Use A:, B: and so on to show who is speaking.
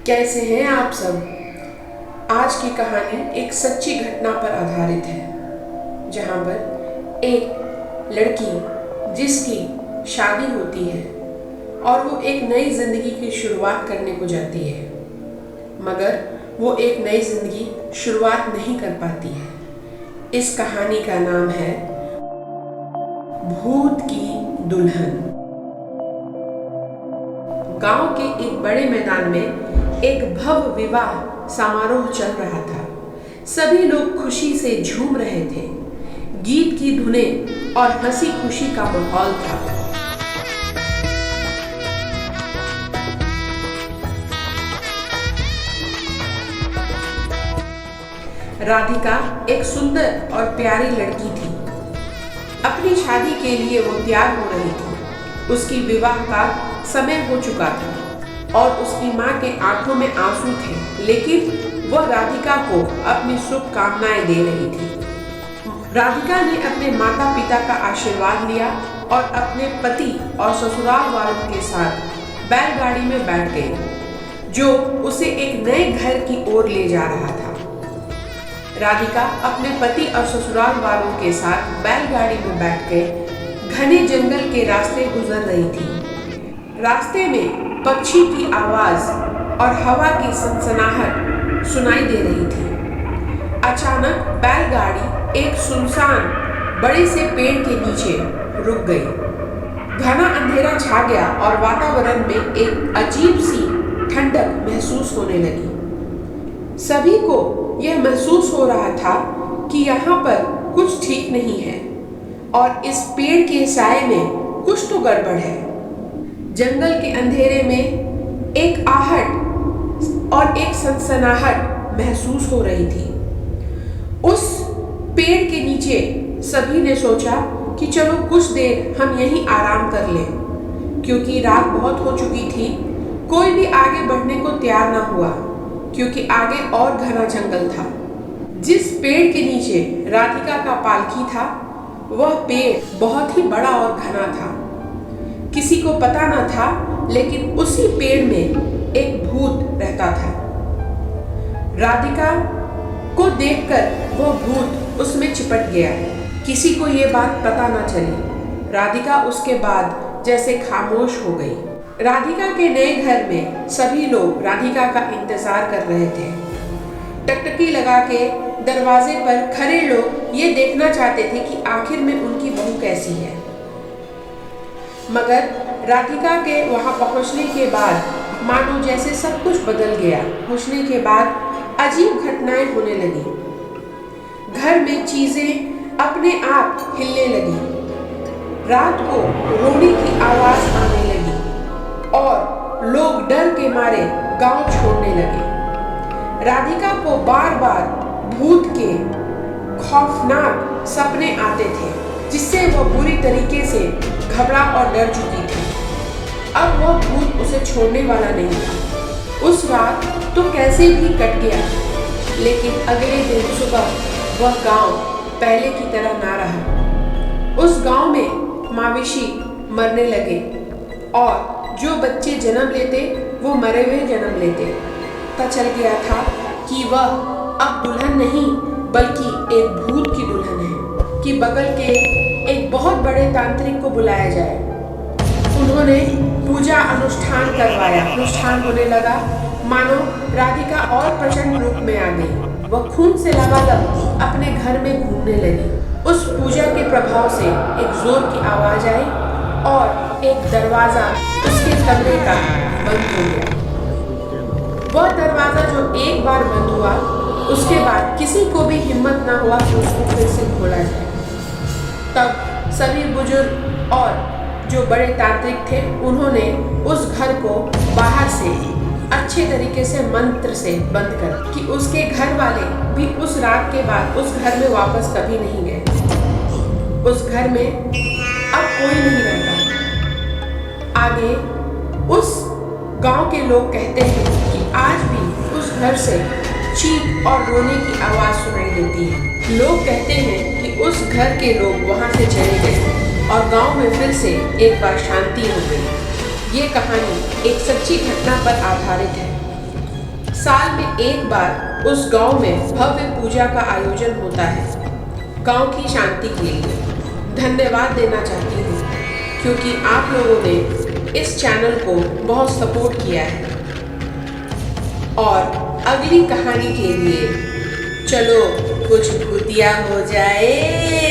A: कैसे हैं आप सब। आज की कहानी एक सच्ची घटना पर आधारित है, जहाँ पर एक लड़की जिसकी शादी होती है और वो एक नई जिंदगी की शुरुआत करने को जाती है, मगर वो एक नई जिंदगी शुरुआत नहीं कर पाती है। इस कहानी का नाम है भूत की दुल्हन। गांव के एक बड़े मैदान में एक भव्य विवाह समारोह चल रहा था। सभी लोग खुशी से झूम रहे थे। गीत की धुनें और हंसी खुशी का माहौल था। राधिका एक सुंदर और प्यारी लड़की थी। अपनी शादी के लिए वो तैयार हो रही थी। उसकी विवाह का समय हो चुका था और उसकी माँ के आंखों में आंसू थे, लेकिन वह राधिका को अपनी शुभकामनाएं दे रही थी। राधिका ने अपने माता पिता का आशीर्वाद लिया और अपने पति और ससुराल वालों के साथ बैलगाड़ी में बैठ गई, जो उसे एक नए घर की ओर ले जा रहा था। राधिका अपने पति और ससुराल वालों के साथ बैलगाड़ी में बैठ के घने जंगल के रास्ते गुजर रही थी। रास्ते में पक्षी की आवाज और हवा की सनसनाहट सुनाई दे रही थी। अचानक बैलगाड़ी एक सुनसान बड़े से पेड़ के नीचे रुक गई। घना अंधेरा छा गया और वातावरण में एक अजीब सी ठंडक महसूस होने लगी। सभी को यह महसूस हो रहा था कि यहाँ पर कुछ ठीक नहीं है और इस पेड़ के साए में कुछ तो गड़बड़ है। जंगल के अंधेरे में एक आहट और एक सनसनाहट महसूस हो रही थी। उस पेड़ के नीचे सभी ने सोचा कि चलो कुछ देर हम यहीं आराम कर लें, क्योंकि रात बहुत हो चुकी थी। कोई भी आगे बढ़ने को तैयार ना हुआ, क्योंकि आगे और घना जंगल था। जिस पेड़ के नीचे राधिका का पालकी था, वह पेड़ बहुत ही बड़ा और घना था। किसी को पता न था, लेकिन उसी पेड़ में एक भूत रहता था। राधिका को देखकर वह भूत उसमें चिपट गया। किसी को ये बात पता न चली। राधिका उसके बाद जैसे खामोश हो गई। राधिका के नए घर में सभी लोग राधिका का इंतजार कर रहे थे। टकटकी लगा के दरवाजे पर खड़े लोग ये देखना चाहते थे कि आखिर में उनकी बहू कैसी है। मगर राधिका के वहां पहुंचने के बाद मानो जैसे सब कुछ बदल गया। पहुंचने के बाद अजीब घटनाएं होने लगी। घर में चीजें अपने आप हिलने लगी। रात को रोने की आवाज आने लगी और लोग डर के मारे गांव छोड़ने लगे। राधिका को बार बार भूत के खौफनाक सपने आते थे, जिससे वह बुरी तरीके से घबरा और डर चुकी थी। अब वह भूत उसे छोड़ने वाला नहीं था। उस रात तो कैसे भी कट गया, लेकिन अगले दिन सुबह वह गांव पहले की तरह ना रहा। उस गांव में मवेशी मरने लगे और जो बच्चे जन्म लेते वो मरे हुए जन्म लेते। पता चल गया था कि वह अब दुल्हन नहीं बल्कि एक भूत की दुल्हन है। कि बगल के एक बहुत बड़े तांत्रिक को बुलाया जाए। उन्होंने पूजा अनुष्ठान करवाया। अनुष्ठान होने लगा, मानो राधिका और प्रचंड रूप में आ गई। वह खून से लबालब अपने घर में घूमने लगी। उस पूजा के प्रभाव से एक जोर की आवाज आई और एक दरवाजा उसके कमरे का बंद हो गया। वह दरवाजा जो एक बार बंद हुआ, उसके बाद किसी को भी हिम्मत ना हुआ कि उसको फिर से खोला जाए। तब सभी बुजुर्ग और जो बड़े तांत्रिक थे, उन्होंने उस घर को बाहर से अच्छे तरीके से मंत्र से बंद कर कि उसके घर वाले भी उस रात के बाद उस घर में वापस कभी नहीं गए। उस घर में अब कोई नहीं रहता। आगे उस गांव के लोग कहते हैं कि आज भी उस घर से चीख और रोने की आवाज सुनाई देती है। लोग कहते हैं कि उस घर के लोग वहां से चले गए और गांव में फिर से एक बार शांति हो गई। ये कहानी एक सच्ची घटना पर आधारित है। साल में एक बार उस गांव में भव्य पूजा का आयोजन होता है। गांव की शांति के लिए धन्यवाद देना चाहती हूँ क्योंकि आप लोगों ने इस चैनल को बहुत सपोर्ट किया है। और अगली कहानी के लिए चलो कुछ भूतिया हो जाए।